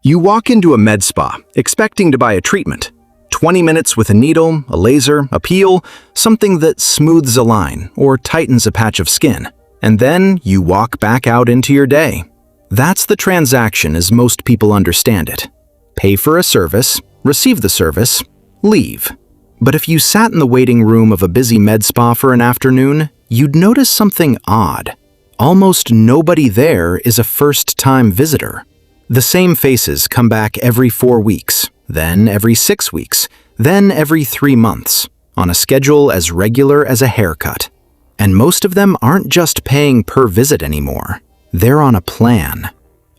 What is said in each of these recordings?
You walk into a med spa, expecting to buy a treatment. 20 minutes with a needle, a laser, a peel, something that smooths a line or tightens a patch of skin. And then you walk back out into your day. That's the transaction as most people understand it. Pay for a service, receive the service, leave. But if you sat in the waiting room of a busy med spa for an afternoon, you'd notice something odd. Almost nobody there is a first-time visitor. The same faces come back every 4 weeks, then every 6 weeks, then every 3 months, on a schedule as regular as a haircut. And most of them aren't just paying per visit anymore. They're on a plan,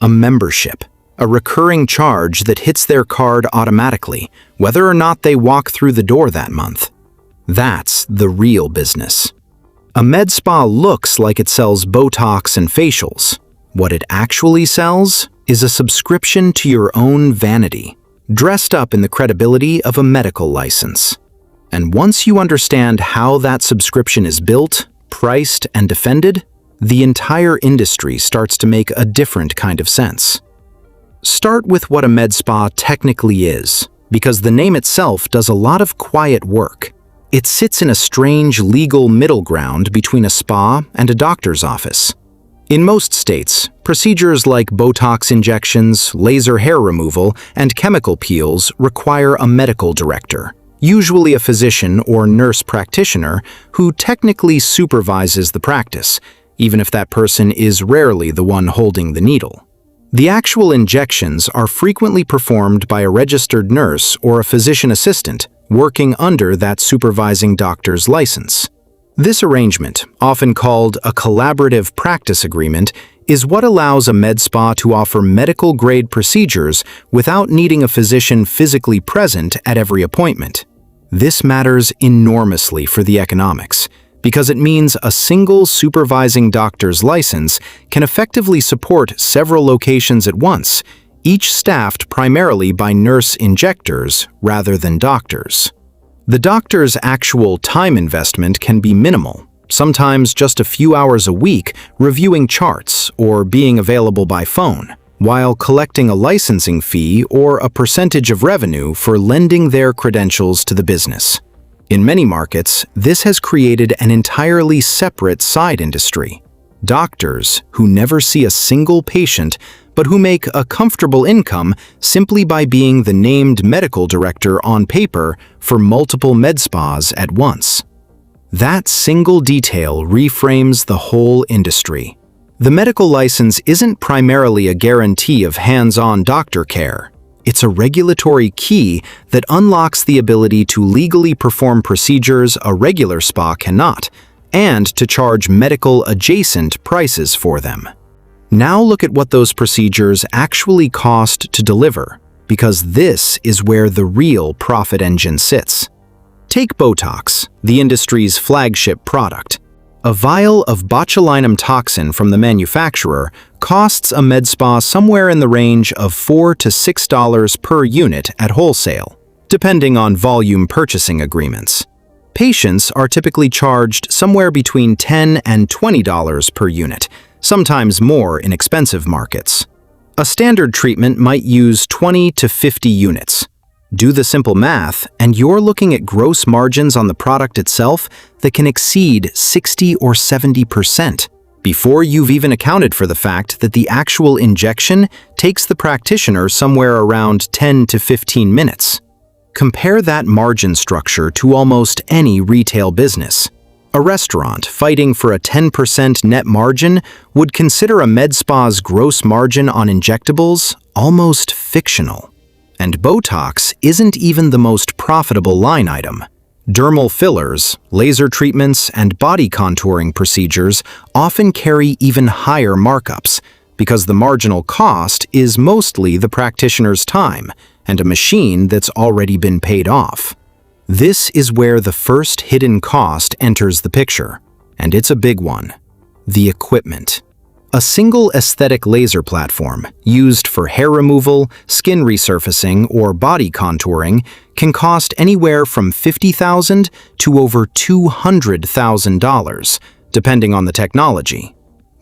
a membership, a recurring charge that hits their card automatically, whether or not they walk through the door that month. That's the real business. A med spa looks like it sells Botox and facials. What it actually sells is a subscription to your own vanity, dressed up in the credibility of a medical license. And once you understand how that subscription is built, priced, and defended, the entire industry starts to make a different kind of sense. Start with what a med spa technically is, because the name itself does a lot of quiet work. It sits in a strange legal middle ground between a spa and a doctor's office. In most states, procedures like Botox injections, laser hair removal, and chemical peels require a medical director, usually a physician or nurse practitioner, who technically supervises the practice, even if that person is rarely the one holding the needle. The actual injections are frequently performed by a registered nurse or a physician assistant working under that supervising doctor's license. This arrangement, often called a collaborative practice agreement, is what allows a med spa to offer medical-grade procedures without needing a physician physically present at every appointment. This matters enormously for the economics, because it means a single supervising doctor's license can effectively support several locations at once, each staffed primarily by nurse injectors rather than doctors. The doctor's actual time investment can be minimal, sometimes just a few hours a week reviewing charts or being available by phone, while collecting a licensing fee or a percentage of revenue for lending their credentials to the business. In many markets, this has created an entirely separate side industry. Doctors who never see a single patient but who make a comfortable income simply by being the named medical director on paper for multiple med spas at once. That single detail reframes the whole industry. The medical license isn't primarily a guarantee of hands-on doctor care. It's a regulatory key that unlocks the ability to legally perform procedures a regular spa cannot, and to charge medical-adjacent prices for them. Now look at what those procedures actually cost to deliver, because this is where the real profit engine sits. Take Botox, the industry's flagship product. A vial of botulinum toxin from the manufacturer costs a med spa somewhere in the range of $4 to $6 per unit at wholesale, depending on volume purchasing agreements. Patients are typically charged somewhere between $10 and $20 per unit, sometimes more in expensive markets. A standard treatment might use 20 to 50 units. Do the simple math, and you're looking at gross margins on the product itself that can exceed 60 or 70%, before you've even accounted for the fact that the actual injection takes the practitioner somewhere around 10 to 15 minutes. Compare that margin structure to almost any retail business. A restaurant fighting for a 10% net margin would consider a med spa's gross margin on injectables almost fictional. And Botox isn't even the most profitable line item. Dermal fillers, laser treatments, and body contouring procedures often carry even higher markups, because the marginal cost is mostly the practitioner's time and a machine that's already been paid off. This is where the first hidden cost enters the picture, and it's a big one: the equipment. A single aesthetic laser platform, used for hair removal, skin resurfacing, or body contouring, can cost anywhere from $50,000 to over $200,000, depending on the technology.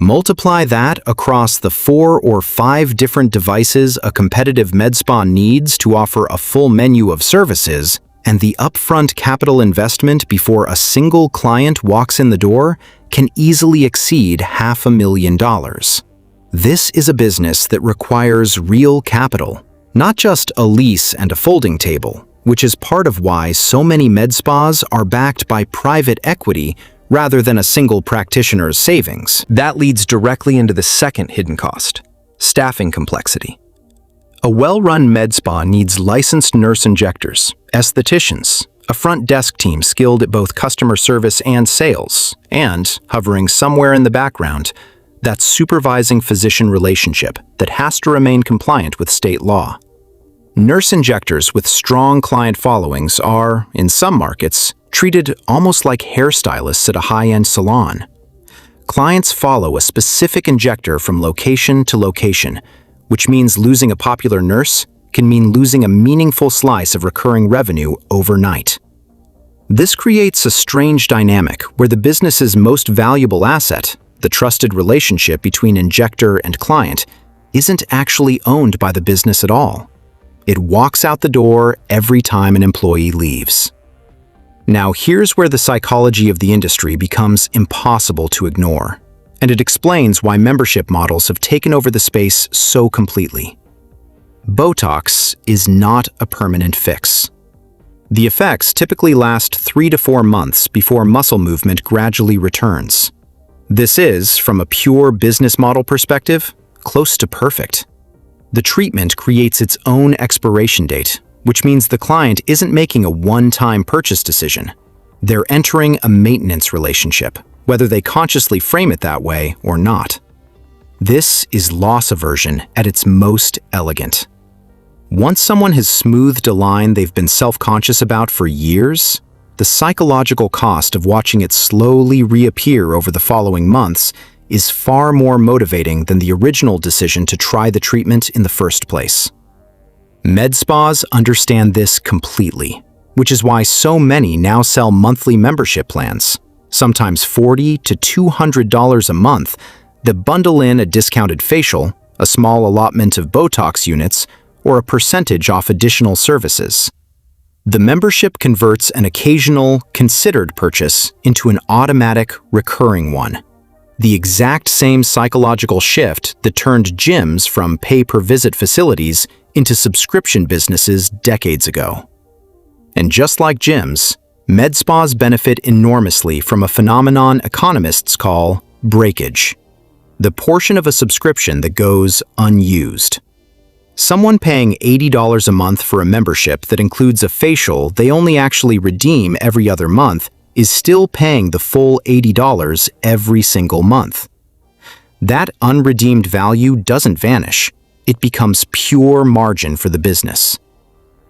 Multiply that across the 4 or 5 different devices a competitive med spa needs to offer a full menu of services, and the upfront capital investment before a single client walks in the door can easily exceed $500,000. This is a business that requires real capital, not just a lease and a folding table, which is part of why so many med spas are backed by private equity rather than a single practitioner's savings. That leads directly into the second hidden cost: staffing complexity. A well-run med spa needs licensed nurse injectors, estheticians, a front desk team skilled at both customer service and sales, and, hovering somewhere in the background, that supervising physician relationship that has to remain compliant with state law. Nurse injectors with strong client followings are, in some markets, treated almost like hairstylists at a high-end salon. Clients follow a specific injector from location to location, which means losing a popular nurse can mean losing a meaningful slice of recurring revenue overnight. This creates a strange dynamic where the business's most valuable asset, the trusted relationship between injector and client, isn't actually owned by the business at all. It walks out the door every time an employee leaves. Now, here's where the psychology of the industry becomes impossible to ignore, and it explains why membership models have taken over the space so completely. Botox is not a permanent fix. The effects typically last 3 to 4 months before muscle movement gradually returns. This is, from a pure business model perspective, close to perfect. The treatment creates its own expiration date, which means the client isn't making a one-time purchase decision. They're entering a maintenance relationship, whether they consciously frame it that way or not. This is loss aversion at its most elegant. Once someone has smoothed a line they've been self-conscious about for years, the psychological cost of watching it slowly reappear over the following months is far more motivating than the original decision to try the treatment in the first place. Med spas understand this completely, which is why so many now sell monthly membership plans, sometimes $40 to $200 a month, that bundle in a discounted facial, a small allotment of Botox units, or a percentage off additional services. The membership converts an occasional, considered purchase into an automatic, recurring one. The exact same psychological shift that turned gyms from pay-per-visit facilities into subscription businesses decades ago. And just like gyms, med spas benefit enormously from a phenomenon economists call breakage, the portion of a subscription that goes unused. Someone paying $80 a month for a membership that includes a facial they only actually redeem every other month is still paying the full $80 every single month. That unredeemed value doesn't vanish. It becomes pure margin for the business.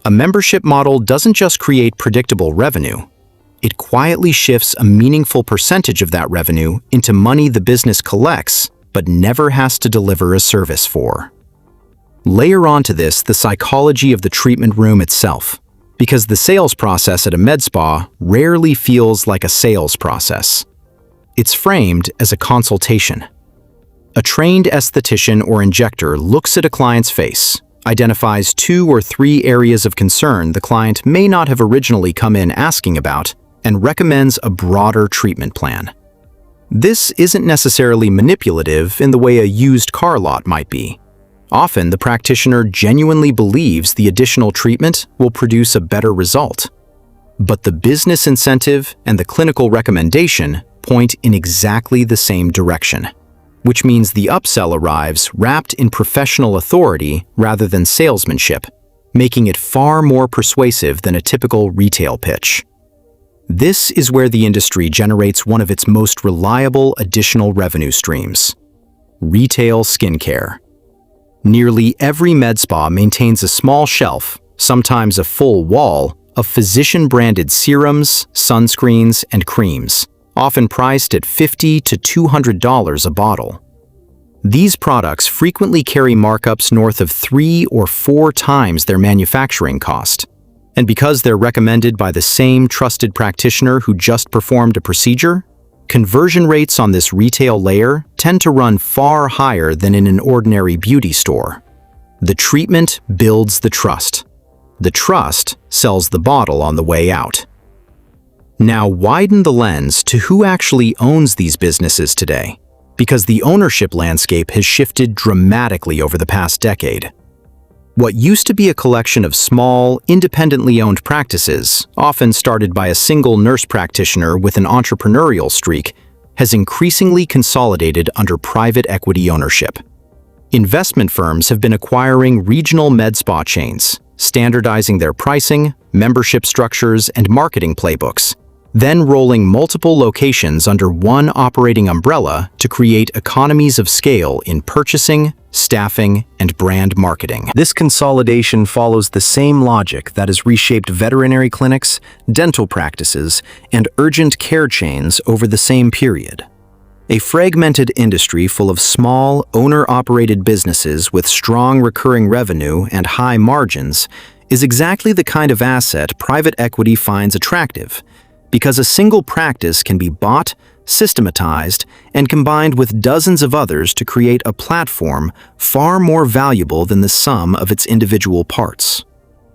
A membership model doesn't just create predictable revenue. It quietly shifts a meaningful percentage of that revenue into money the business collects but never has to deliver a service for. Layer onto this the psychology of the treatment room itself, because the sales process at a med spa rarely feels like a sales process. It's framed as a consultation. A trained esthetician or injector looks at a client's face, identifies 2 or 3 areas of concern the client may not have originally come in asking about, and recommends a broader treatment plan. This isn't necessarily manipulative in the way a used car lot might be. Often, the practitioner genuinely believes the additional treatment will produce a better result. But the business incentive and the clinical recommendation point in exactly the same direction, which means the upsell arrives wrapped in professional authority rather than salesmanship, making it far more persuasive than a typical retail pitch. This is where the industry generates one of its most reliable additional revenue streams: retail skincare. Nearly every med spa maintains a small shelf, sometimes a full wall, of physician-branded serums, sunscreens, and creams, often priced at $50 to $200 a bottle. These products frequently carry markups north of 3 or 4 times their manufacturing cost. And because they're recommended by the same trusted practitioner who just performed a procedure, Conversion rates on this retail layer tend to run far higher than in an ordinary beauty store. The treatment builds the trust. The trust sells the bottle on the way out. Now widen the lens to who actually owns these businesses today, because the ownership landscape has shifted dramatically over the past decade. What used to be a collection of small, independently owned practices, often started by a single nurse practitioner with an entrepreneurial streak, has increasingly consolidated under private equity ownership. Investment firms have been acquiring regional med spa chains, standardizing their pricing, membership structures, and marketing playbooks, then rolling multiple locations under one operating umbrella to create economies of scale in purchasing, staffing, and brand marketing. This consolidation follows the same logic that has reshaped veterinary clinics, dental practices, and urgent care chains over the same period. A fragmented industry full of small, owner-operated businesses with strong recurring revenue and high margins is exactly the kind of asset private equity finds attractive, because a single practice can be bought, systematized, and combined with dozens of others to create a platform far more valuable than the sum of its individual parts.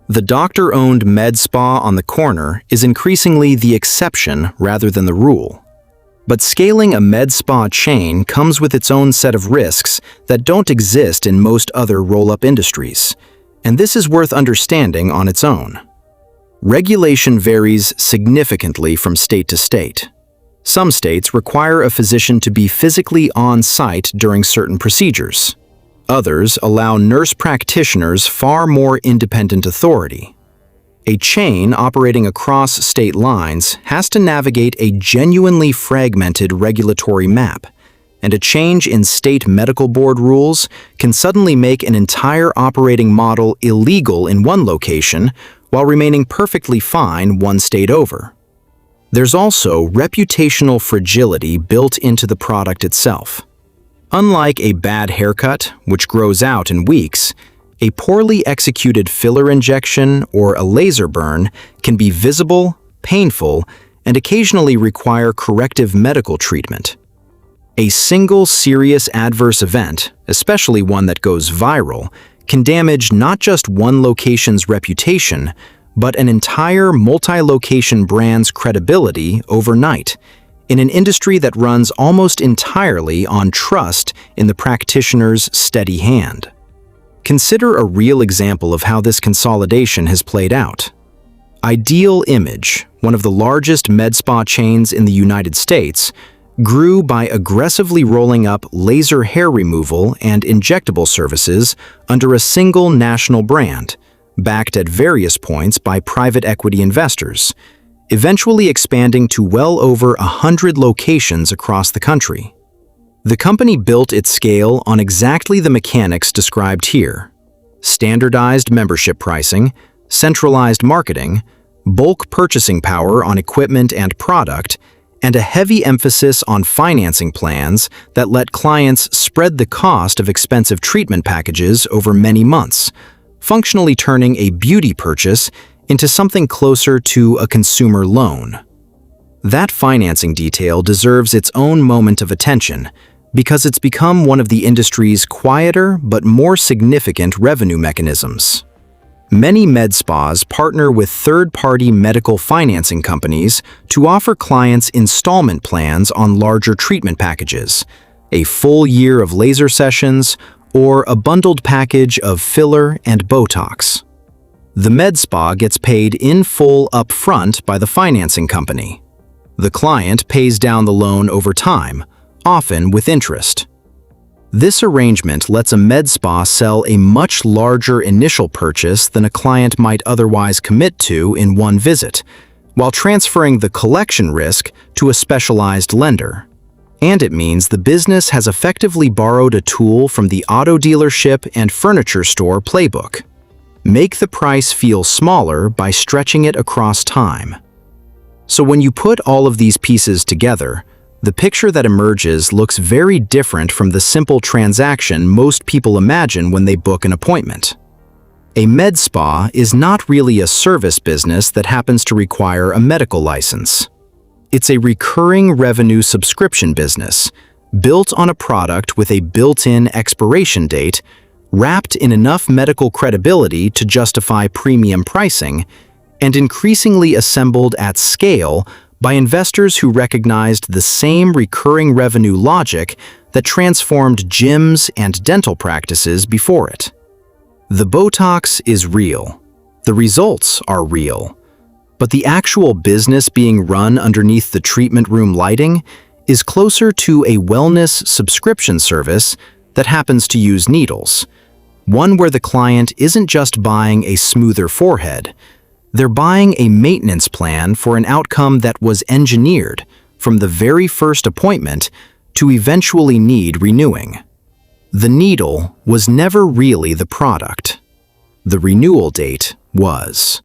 The doctor-owned med spa on the corner is increasingly the exception rather than the rule. But scaling a med spa chain comes with its own set of risks that don't exist in most other roll-up industries, and this is worth understanding on its own. Regulation varies significantly from state to state. Some states require a physician to be physically on site during certain procedures. Others allow nurse practitioners far more independent authority. A chain operating across state lines has to navigate a genuinely fragmented regulatory map, and a change in state medical board rules can suddenly make an entire operating model illegal in one location while remaining perfectly fine one state over. There's also reputational fragility built into the product itself. Unlike a bad haircut, which grows out in weeks, a poorly executed filler injection or a laser burn can be visible, painful, and occasionally require corrective medical treatment. A single serious adverse event, especially one that goes viral, can damage not just one location's reputation, but an entire multi-location brand's credibility overnight, in an industry that runs almost entirely on trust in the practitioner's steady hand. Consider a real example of how this consolidation has played out. Ideal Image, one of the largest med spa chains in the United States, grew by aggressively rolling up laser hair removal and injectable services under a single national brand, backed at various points by private equity investors, eventually expanding to well over 100 locations across the country. The company built its scale on exactly the mechanics described here: standardized membership pricing, centralized marketing, bulk purchasing power on equipment and product, and a heavy emphasis on financing plans that let clients spread the cost of expensive treatment packages over many months, functionally turning a beauty purchase into something closer to a consumer loan. That financing detail deserves its own moment of attention because it's become one of the industry's quieter but more significant revenue mechanisms. Many med spas partner with third-party medical financing companies to offer clients installment plans on larger treatment packages, a full year of laser sessions, or a bundled package of filler and Botox. The med spa gets paid in full up front by the financing company. The client pays down the loan over time, often with interest. This arrangement lets a med spa sell a much larger initial purchase than a client might otherwise commit to in one visit, while transferring the collection risk to a specialized lender. And it means the business has effectively borrowed a tool from the auto dealership and furniture store playbook. Make the price feel smaller by stretching it across time. So when you put all of these pieces together, the picture that emerges looks very different from the simple transaction most people imagine when they book an appointment. A med spa is not really a service business that happens to require a medical license. It's a recurring revenue subscription business, built on a product with a built-in expiration date, wrapped in enough medical credibility to justify premium pricing, and increasingly assembled at scale by investors who recognized the same recurring revenue logic that transformed gyms and dental practices before it. The Botox is real. The results are real. But the actual business being run underneath the treatment room lighting is closer to a wellness subscription service that happens to use needles. One where the client isn't just buying a smoother forehead. They're buying a maintenance plan for an outcome that was engineered from the very first appointment to eventually need renewing. The needle was never really the product. The renewal date was.